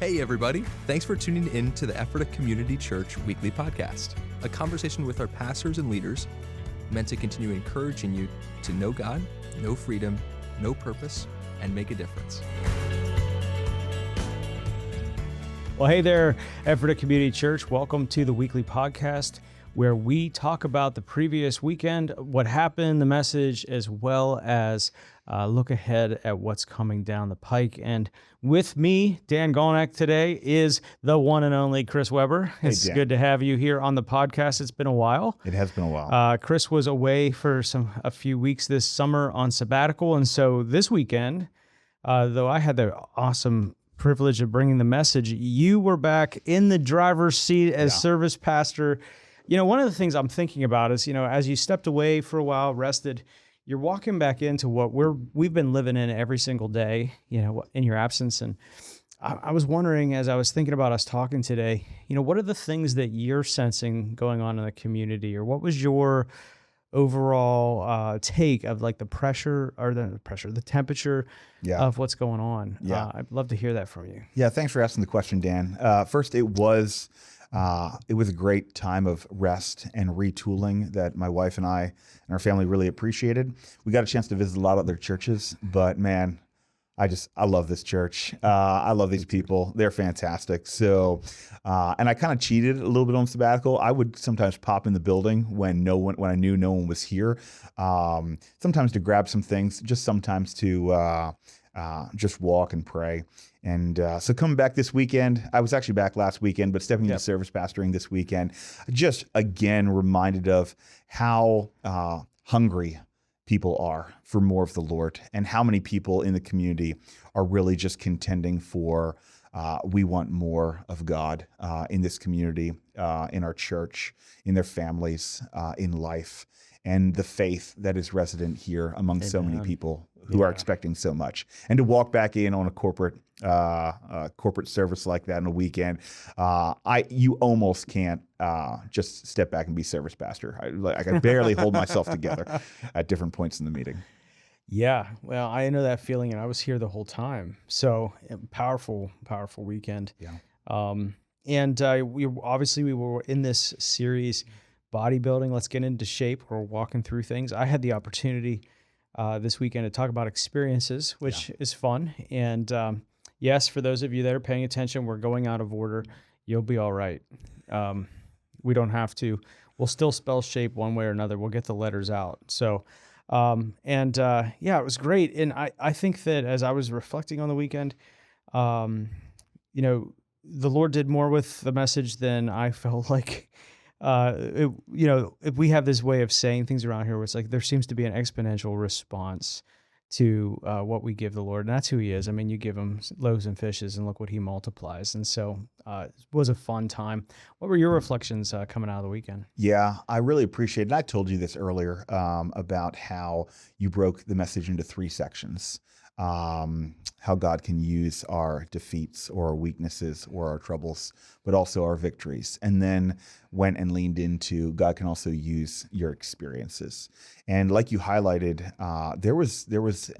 Hey everybody, thanks for tuning in to the Ephrata Community Church Weekly Podcast, a conversation with our pastors and leaders meant to continue encouraging you to know God, know freedom, know purpose, and make a difference. Well, hey there, Ephrata Community Church. Welcome to the Weekly Podcast, where we talk about the previous weekend, what happened, the message, as well as look ahead at what's coming down the pike. And with me, Dan Gulnac, today is the one and only Chris Weber. It's good to have you here on the podcast. It's been a while. It has been a while. Chris was away for a few weeks this summer on sabbatical. And so this weekend, though I had the awesome privilege of bringing the message, you were back in the driver's seat as service pastor. You know, one of the things I'm thinking about is, you know, as you stepped away for a while, rested, you're walking back into what we've been living in every single day, you know, in your absence. And I was wondering, as I was thinking about us talking today, you know, what are the things that you're sensing going on in the community, or what was your overall take of like the temperature of what's going on? I'd love to hear that from you. Yeah, thanks for asking the question, Dan. First, it was a great time of rest and retooling that my wife and I and our family really appreciated. We got a chance to visit a lot of other churches, but man, I love this church. I love these people. They're fantastic. So, and I kind of cheated a little bit on sabbatical. I would sometimes pop in the building when I knew no one was here. Sometimes to grab some things, just sometimes to just walk and pray. And so coming back this weekend, I was actually back last weekend, but stepping into service pastoring this weekend, just again reminded of how hungry people are for more of the Lord, and how many people in the community are really just contending for we want more of God in this community, in our church, in their families, in life, and the faith that is resident here among so many people who are expecting so much. And to walk back in on a corporate service like that on a weekend, you almost can't just step back and be service pastor. I can barely hold myself together at different points in the meeting. Yeah, well, I know that feeling, and I was here the whole time. So powerful weekend. Yeah. We were in this series, bodybuilding. Let's get into shape. We're walking through things. I had the opportunity this weekend to talk about experiences, which is fun. And yes, for those of you that are paying attention, we're going out of order. You'll be all right. We don't have to. We'll still spell shape one way or another. We'll get the letters out. So, it was great. And I think that as I was reflecting on the weekend, the Lord did more with the message than I felt like. If we have this way of saying things around here where it's like there seems to be an exponential response to what we give the Lord, and that's who he is. I mean, you give him loaves and fishes, and look what he multiplies. And so it was a fun time. What were your reflections coming out of the weekend? Yeah, I really appreciate it. And I told you this earlier about how you broke the message into 3 sections. How God can use our defeats or our weaknesses or our troubles, but also our victories. And then went and leaned into God can also use your experiences. And like you highlighted, there was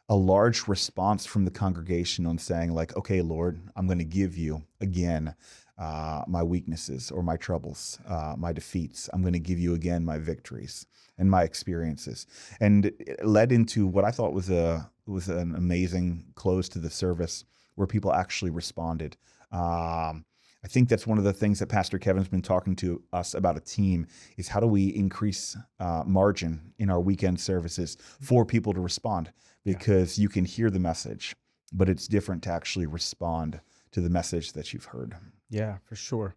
a large response from the congregation on saying like, okay, Lord, I'm going to give you again my weaknesses or my troubles, my defeats. I'm going to give you again my victories and my experiences. And it led into what I thought was an amazing close to the service where people actually responded. I think that's one of the things that Pastor Kevin's been talking to us about a team is how do we increase margin in our weekend services for people to respond, because you can hear the message, but it's different to actually respond to the message that you've heard. Yeah, for sure.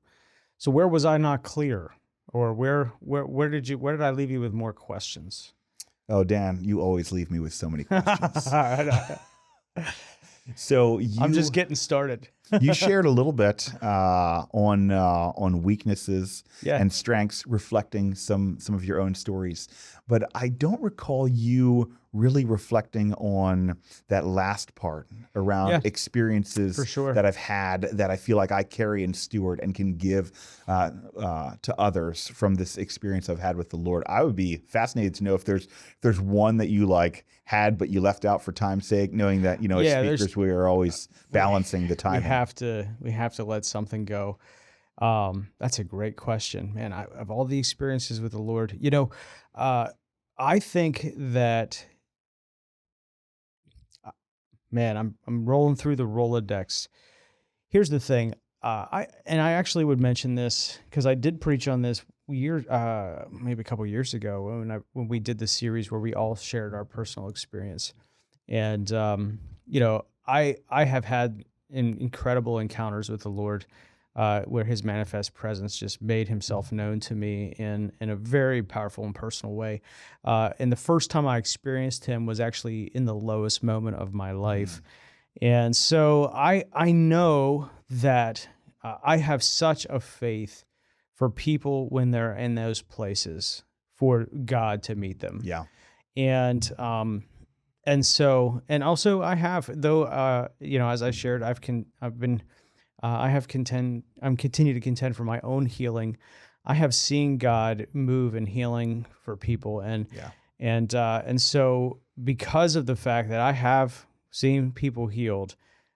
So where was I not clear, or where did I leave you with more questions? Oh, Dan, you always leave me with so many questions. So I'm just getting started. You shared a little bit on weaknesses and strengths, reflecting some of your own stories, but I don't recall you really reflecting on that last part around Yeah, experiences for sure. that I've had that I feel like I carry and steward and can give to others from this experience I've had with the Lord. I would be fascinated to know if there's one that you like had but you left out for time's sake, knowing that as Yeah, speakers we are always balancing the we timing. have to let something go. That's a great question, man. Of all the experiences with the Lord, uh, I think that, man, I'm rolling through the Rolodex. Here's the thing. I actually would mention this because I did preach on this maybe a couple years ago when we did the series where we all shared our personal experience. And I have had incredible encounters with the Lord, where His manifest presence just made Himself known to me in a very powerful and personal way. And the first time I experienced Him was actually in the lowest moment of my life. And so I know that I have such a faith for people when they're in those places for God to meet them. Yeah. And and also I have, though, as I shared, I'm continue to contend for my own healing. I have seen God move in healing for people, Yeah. and so because of the fact that I have seen people healed,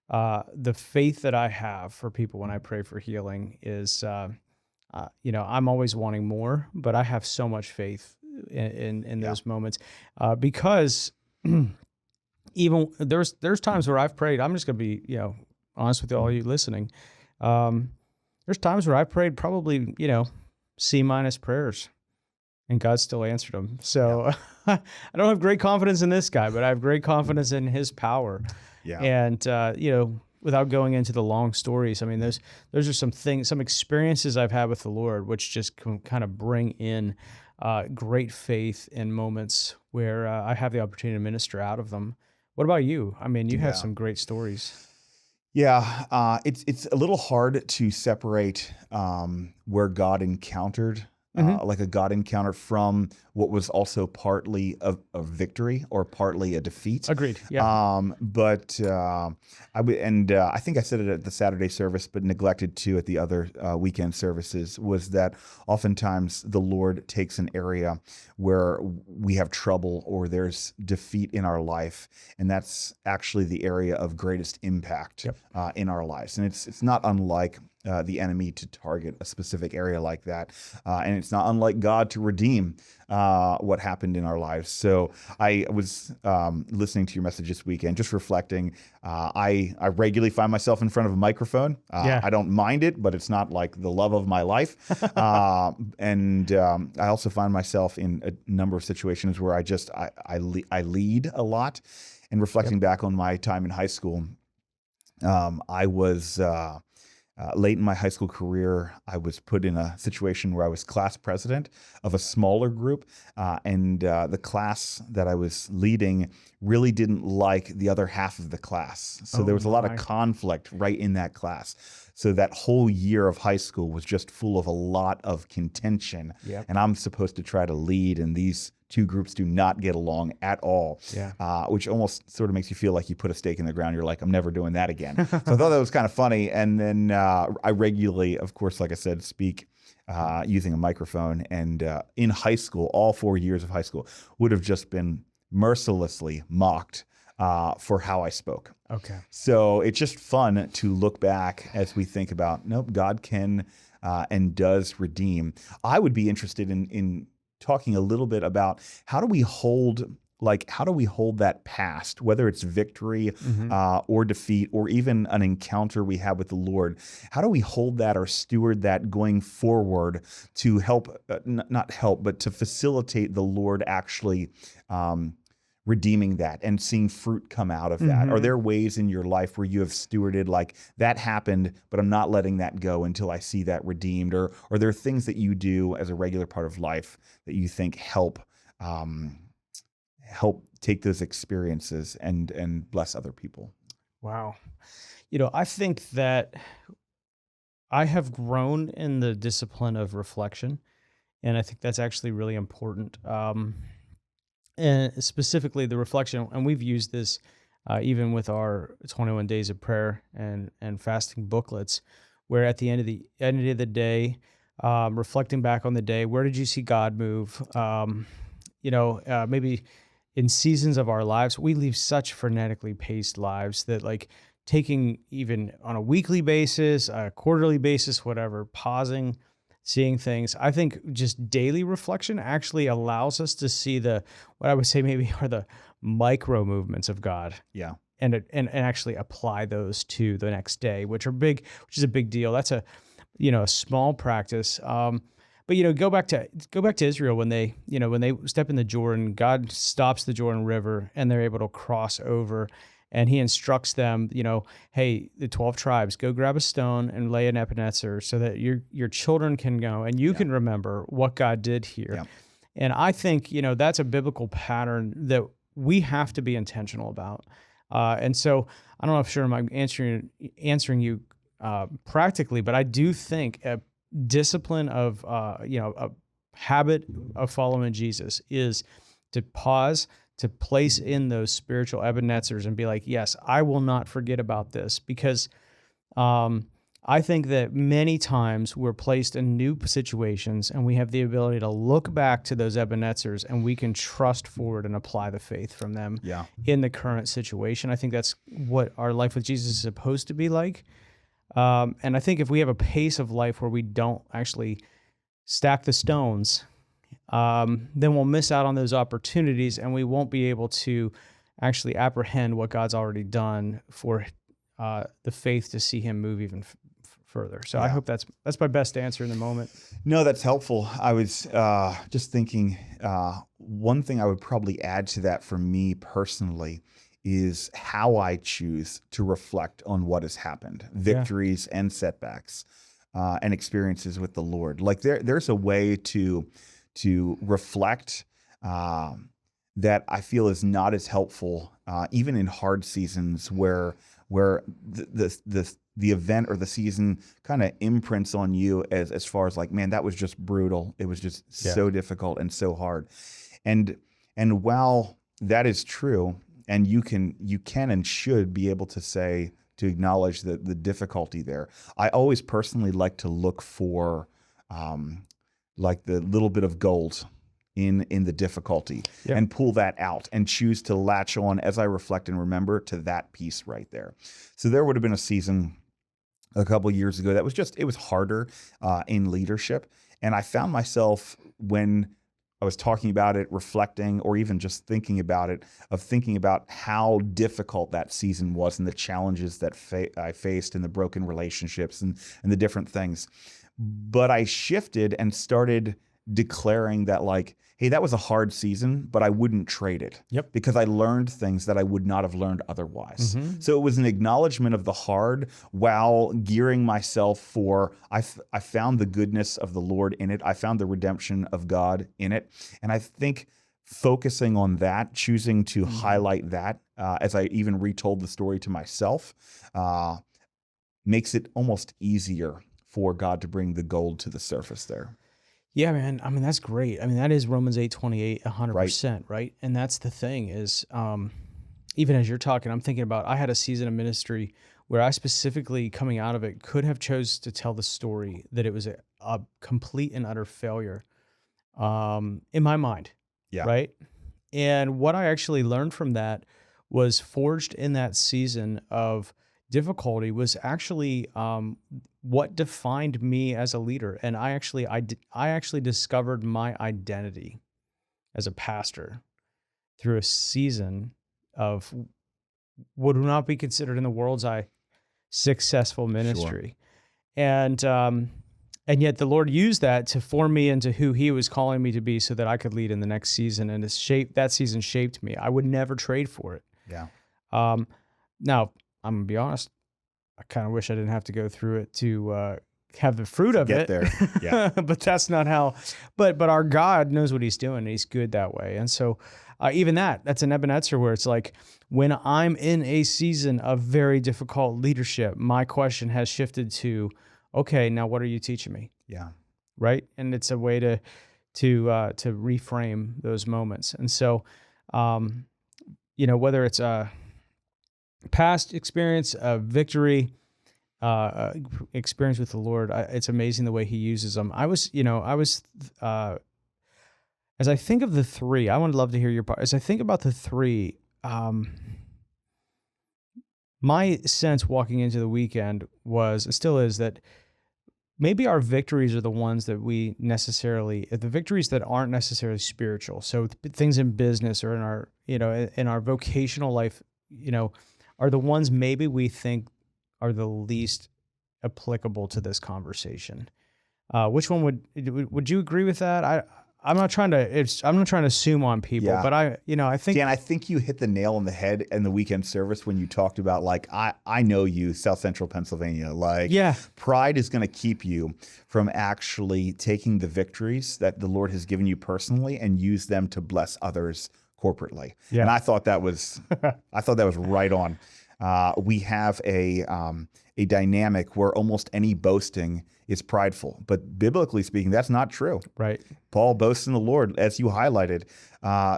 the faith that I have for people when I pray for healing is, I'm always wanting more, but I have so much faith in Yeah. those moments, because even there's times where I've prayed. I'm just gonna be honest with all you listening. There's times where I prayed probably C minus prayers, and God still answered them. So I don't have great confidence in this guy, but I have great confidence in His power. Yeah. And without going into the long stories, I mean, those are some experiences I've had with the Lord, which just can kind of bring in great faith in moments where I have the opportunity to minister out of them. What about you? I mean, you have Yeah. some great stories. Yeah, it's a little hard to separate where God encountered, like a God encounter, from what was also partly a victory or partly a defeat. Agreed. Yeah. But I think I said it at the Saturday service, but neglected to at the other weekend services, was that oftentimes the Lord takes an area where we have trouble or there's defeat in our life, and that's actually the area of greatest impact in our lives. And it's not unlike the enemy to target a specific area like that. And it's not unlike God to redeem what happened in our lives. So I was listening to your message this weekend, just reflecting. I regularly find myself in front of a microphone. I don't mind it, but it's not like the love of my life. And I also find myself in a number of situations where I lead a lot. And reflecting back on my time in high school, I was late in my high school career. I was put in a situation where I was class president of a smaller group, and the class that I was leading really didn't like the other half of the class. So there was a lot of conflict right in that class. So that whole year of high school was just full of a lot of contention. And I'm supposed to try to lead, and these two groups do not get along at all, which almost sort of makes you feel like you put a stake in the ground. You're like, I'm never doing that again. So I thought that was kind of funny. And then I regularly, of course, like I said, speak using a microphone. And in high school, all 4 years of high school, would have just been mercilessly mocked for how I spoke. Okay. So it's just fun to look back as we think about, nope, God can and does redeem. I would be interested in talking a little bit about how do we hold that past, whether it's victory or defeat, or even an encounter we have with the Lord. How do we hold that or steward that going forward to help, not help, but to facilitate the Lord actually redeeming that and seeing fruit come out of that? Are there ways in your life where you have stewarded, like, that happened, but I'm not letting that go until I see that redeemed? Or are there things that you do as a regular part of life that you think help take those experiences and bless other people? Wow. I think that I have grown in the discipline of reflection, and I think that's actually really important. and specifically the reflection, and we've used this even with our 21 days of prayer and fasting booklets, where at the end of the day, reflecting back on the day, where did you see God move? Maybe in seasons of our lives, we live such frenetically paced lives that like taking even on a weekly basis, a quarterly basis, whatever, pausing, seeing things. I think just daily reflection actually allows us to see what I would say maybe are the micro movements of God. Yeah. And actually apply those to the next day, which is a big deal. That's a small practice. But go back to Israel when they step in the Jordan, God stops the Jordan River and they're able to cross over, and he instructs them, hey, the 12 tribes, go grab a stone and lay an Ebenezer so that your children can go and you can remember what God did here. Yeah. And I think, that's a biblical pattern that we have to be intentional about. And so I don't know if I'm answering you practically, but I do think a discipline of, a habit of following Jesus is to pause, to place in those spiritual Ebenezers and be like, yes, I will not forget about this, because I think that many times we're placed in new situations and we have the ability to look back to those Ebenezers and we can trust forward and apply the faith from them in the current situation. I think that's what our life with Jesus is supposed to be like. And I think if we have a pace of life where we don't actually stack the stones, then we'll miss out on those opportunities and we won't be able to actually apprehend what God's already done for the faith to see him move even further. So I hope that's my best answer in the moment. No, that's helpful. I was just thinking one thing I would probably add to that for me personally is how I choose to reflect on what has happened, victories and setbacks, and experiences with the Lord. Like there's a way to reflect that I feel is not as helpful, even in hard seasons where the event or the season kind of imprints on you as far as like, man, that was just brutal. It was just so difficult and so hard. And while that is true, and you can and should be able to acknowledge the difficulty there, I always personally like to look for like the little bit of gold in the difficulty and pull that out and choose to latch on as I reflect and remember to that piece right there. So there would have been a season a couple of years ago that it was harder in leadership. And I found myself, when I was talking about it, reflecting, or even just thinking about it, thinking about how difficult that season was and the challenges that I faced and the broken relationships and the different things. But I shifted and started declaring that, like, hey, that was a hard season, but I wouldn't trade it. Yep. Because I learned things that I would not have learned otherwise. Mm-hmm. So it was an acknowledgement of the hard while gearing myself for, I found the goodness of the Lord in it. I found the redemption of God in it. And I think focusing on that, choosing to highlight that, as I even retold the story to myself, makes it almost easier for God to bring the gold to the surface there. Yeah, man. I mean, that's great. I mean, that is Romans 8:28, 100%, right? And that's the thing is, even as you're talking, I'm thinking about, I had a season of ministry where I specifically, coming out of it, could have chose to tell the story that it was a complete and utter failure in my mind, right? And what I actually learned from that was forged in that season of difficulty was actually what defined me as a leader. And I actually discovered my identity as a pastor through a season of what would not be considered in the world's eye successful ministry. Sure. And yet the Lord used that to form me into who he was calling me to be so that I could lead in the next season. And that season shaped me. I would never trade for it. Yeah. Now, I'm going to be honest, I kind of wish I didn't have to go through it to have the fruit of it. There. Yeah. But that's not how, but our God knows what he's doing. And he's good that way. And so even that's an Ebenezer where it's like, when I'm in a season of very difficult leadership, my question has shifted to, okay, now what are you teaching me? Yeah. Right. And it's a way to reframe those moments. And so Whether it's a past experience, a victory, experience with the Lord, it's amazing the way He uses them. As I think of the three, I would love to hear your part. As I think about the three, my sense walking into the weekend was, and still is, that maybe our victories are the ones that the victories that aren't necessarily spiritual. So things in business or in our vocational life, are the ones maybe we think are the least applicable to this conversation. Which one would you agree with that? I'm not trying to assume on people, Yeah. but I think, Dan, I think you hit the nail on the head in the weekend service when you talked about, like, I know you, South Central Pennsylvania. Like, yeah, pride is going to keep you from actually taking the victories that the Lord has given you personally and use them to bless others corporately. Yeah. And I thought that was right on. We have a dynamic where almost any boasting is prideful, but biblically speaking, that's not true. right. Paul boasts in the Lord, as you highlighted.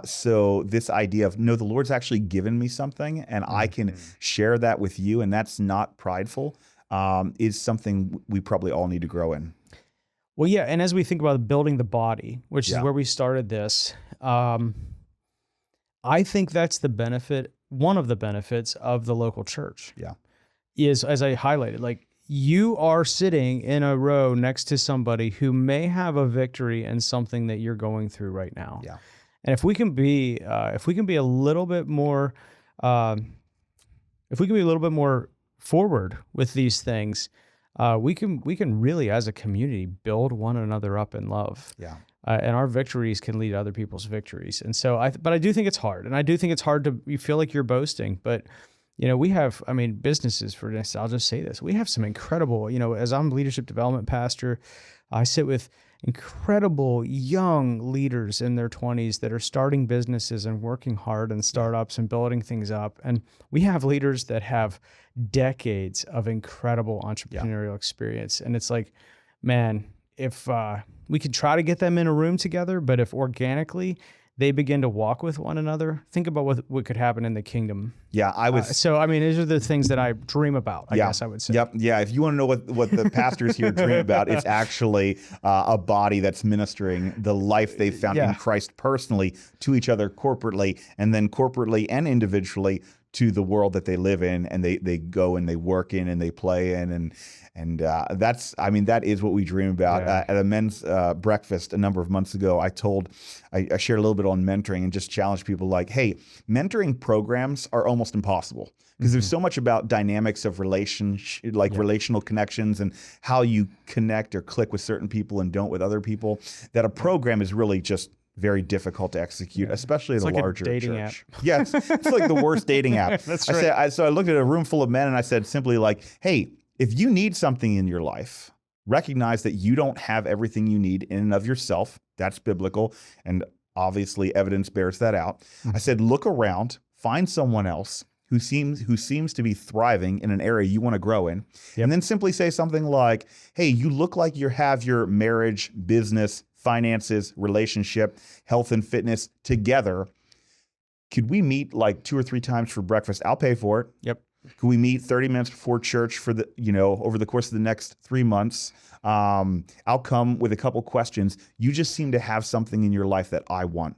So this idea of, no, the Lord's actually given me something and I can share that with you, and that's not prideful, is something we probably all need to grow in. Well, yeah, and as we think about building the body, which is Yeah. where we started this, I think that's one of the benefits of the local church. Yeah. Is, as I highlighted, like, you are sitting in a row next to somebody who may have a victory in something that you're going through right now. Yeah. And if we can be a little bit more, forward with these things, we can really, as a community, build one another up in love. Yeah. And our victories can lead to other people's victories. And so but I do think it's hard. And I do think it's hard you feel like you're boasting, but we have, businesses, for instance, I'll just say this. We have some incredible, as I'm leadership development pastor, I sit with incredible young leaders in their 20s that are starting businesses and working hard in startups and building things up. And we have leaders that have decades of incredible entrepreneurial experience. And it's like, man, if we could try to get them in a room together, but if organically they begin to walk with one another, think about what could happen in the kingdom. Yeah, these are the things that I dream about, I guess I would say. Yep. Yeah. If you want to know what the pastors here dream about, it's actually a body that's ministering the life they've found in Christ personally to each other corporately, and then corporately and individually to the world that they live in, and they go and they work in and they play in, and that is what we dream about. Yeah. At a men's breakfast a number of months ago, I shared a little bit on mentoring and just challenged people, like, hey, mentoring programs are almost impossible because there's so much about dynamics of relational connections and how you connect or click with certain people and don't with other people, that a program is really just very difficult to execute, especially in a larger dating church. Yes, it's like the worst dating app. That's right. So I looked at a room full of men and I said simply, like, hey, if you need something in your life, recognize that you don't have everything you need in and of yourself. That's biblical, and obviously evidence bears that out. I said, look around, find someone else who seems to be thriving in an area you want to grow in, and then simply say something like, hey, you look like you have your marriage, business, finances, relationship, health and fitness together. Could we meet like 2 or 3 times for breakfast? I'll pay for it. Yep. Could we meet 30 minutes before church for over the course of the next 3 months? I'll come with a couple questions. You just seem to have something in your life that I want.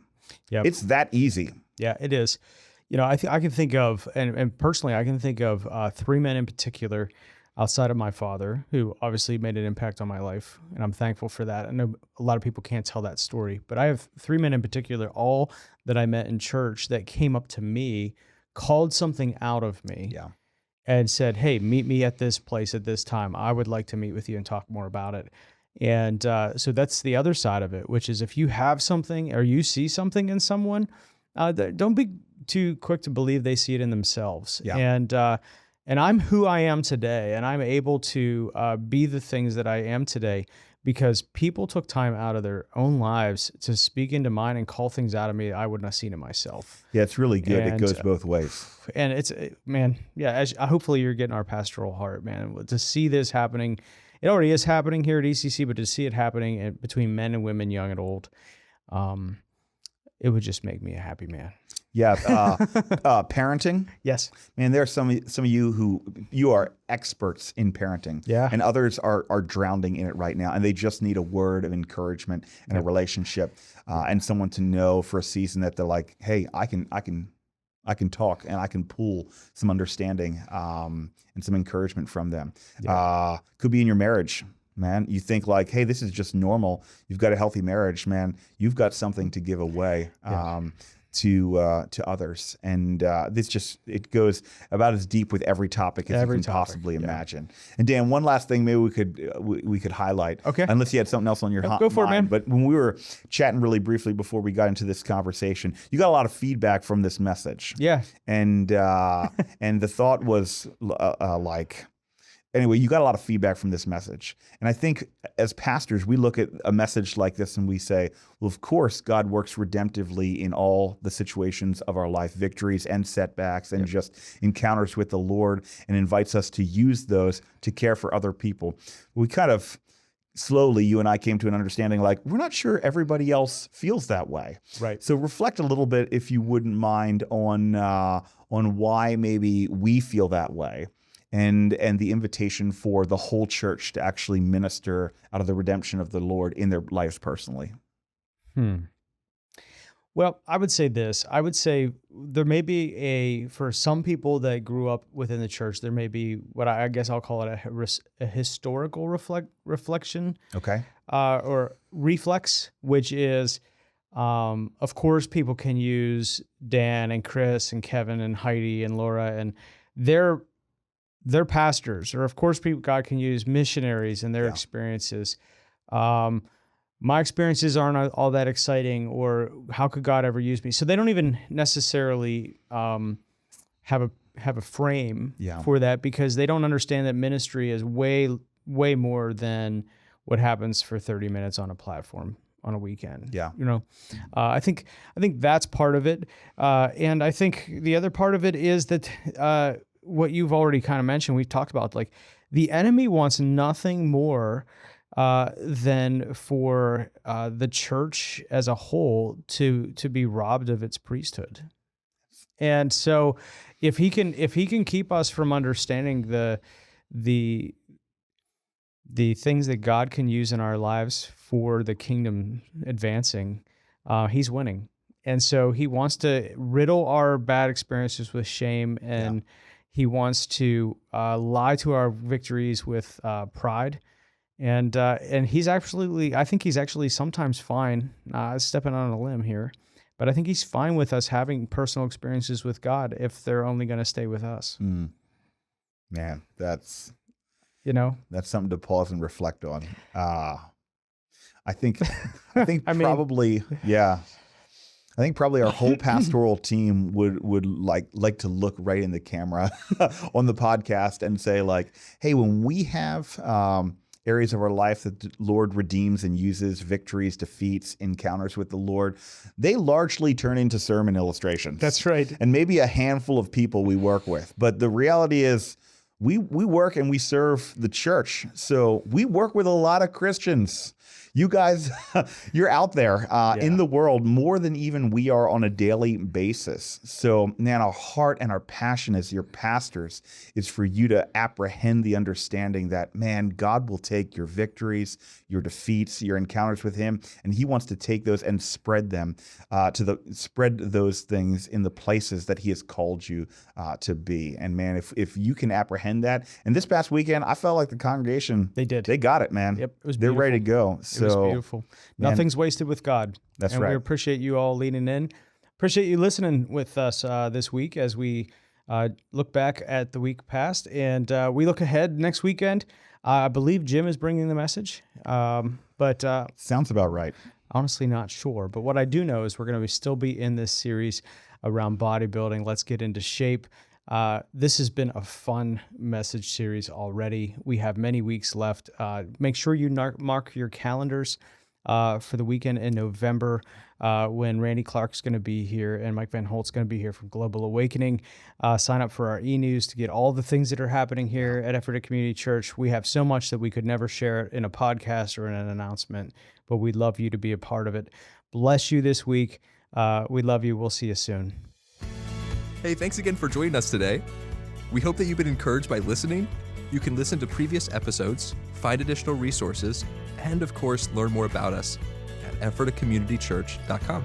Yep. It's that easy. Yeah, it is. I can think of, and personally, I can think of 3 men in particular outside of my father, who obviously made an impact on my life, and I'm thankful for that. I know a lot of people can't tell that story, but I have 3 men in particular, all that I met in church, that came up to me, called something out of me, and said, hey, meet me at this place at this time. I would like to meet with you and talk more about it. And so that's the other side of it, which is, if you have something or you see something in someone, don't be too quick to believe they see it in themselves. Yeah. And I'm who I am today, and I'm able to be the things that I am today because people took time out of their own lives to speak into mine and call things out of me I wouldn't have seen in myself. Yeah, it's really good. And it goes both ways. And it's, man, hopefully you're getting our pastoral heart, man, to see this happening. It already is happening here at ECC, but to see it happening between men and women, young and old, it would just make me a happy man. Yeah, parenting. Yes. Man, there are some of you who you are experts in parenting. Yeah. And others are drowning in it right now, and they just need a word of encouragement and a relationship, and someone to know for a season that they're like, hey, I can talk and I can pull some understanding and some encouragement from them. Could be in your marriage. Man, you think like, hey, this is just normal. You've got a healthy marriage, man. You've got something to give away to others, and it goes about as deep with every topic as you can possibly imagine. And Dan, one last thing, maybe we could highlight. Okay. Unless you had something else on your Go for it, man. But when we were chatting really briefly before we got into this conversation, you got a lot of feedback from this message. Yeah. And and the thought was anyway, you got a lot of feedback from this message. And I think as pastors, we look at a message like this and we say, well, of course, God works redemptively in all the situations of our life, victories and setbacks and just encounters with the Lord, and invites us to use those to care for other people. We kind of slowly, you and I came to an understanding like, we're not sure everybody else feels that way. Right. So reflect a little bit, if you wouldn't mind, on why maybe we feel that way. And the invitation for the whole church to actually minister out of the redemption of the Lord in their lives personally. Well, I would say this. I would say there may be for some people that grew up within the church, there may be what I guess I'll call it a historical reflection. Okay. Or reflex, which is, of course, people can use Dan and Chris and Kevin and Heidi and Laura and their pastors, or of course, God can use missionaries and their experiences. My experiences aren't all that exciting, or how could God ever use me? So they don't even necessarily have a frame for that, because they don't understand that ministry is way more than what happens for 30 minutes on a platform on a weekend. Yeah. I think that's part of it. And I think the other part of it is that what you've already kind of mentioned, we've talked about, like, the enemy wants nothing more than for the church as a whole to be robbed of its priesthood. And so if he can keep us from understanding the things that God can use in our lives for the kingdom advancing, he's winning. And so he wants to riddle our bad experiences with shame, and he wants to lie to our victories with pride. And he's absolutely, I think he's actually sometimes fine, stepping on a limb here, but I think he's fine with us having personal experiences with God if they're only going to stay with us. Man, that's something to pause and reflect on. I think probably our whole pastoral team would like to look right in the camera on the podcast and say, like, hey, when we have areas of our life that the Lord redeems and uses, victories, defeats, encounters with the Lord, they largely turn into sermon illustrations. That's right. And maybe a handful of people we work with. But the reality is, we work and we serve the church. So we work with a lot of Christians. You guys, you're out there in the world more than even we are on a daily basis. So, man, our heart and our passion as your pastors is for you to apprehend the understanding that, man, God will take your victories, your defeats, your encounters with him, and he wants to take those and spread them spread those things in the places that he has called you to be. And man, if you can apprehend that, and this past weekend, I felt like the congregation, they got it, man. Yep, it was They're beautiful. ready to go. It was beautiful. Nothing's wasted with God. That's right. right. We appreciate you all leaning in. Appreciate you listening with us this week as we look back at the week past, and we look ahead next weekend. I believe Jim is bringing the message, but sounds about right. Honestly, not sure. But what I do know is we're going to still be in this series around bodybuilding. Let's get into shape. This has been a fun message series already. We have many weeks left. Make sure you mark your calendars for the weekend in November when Randy Clark's going to be here and Mike Van Holt's going to be here from Global Awakening. Sign up for our e-news to get all the things that are happening here at Ephrata Community Church. We have so much that we could never share in a podcast or in an announcement, but we'd love you to be a part of it. Bless you this week. We love you. We'll see you soon. Hey, thanks again for joining us today. We hope that you've been encouraged by listening. You can listen to previous episodes, find additional resources, and of course, learn more about us at EffortaCommunityChurch.com.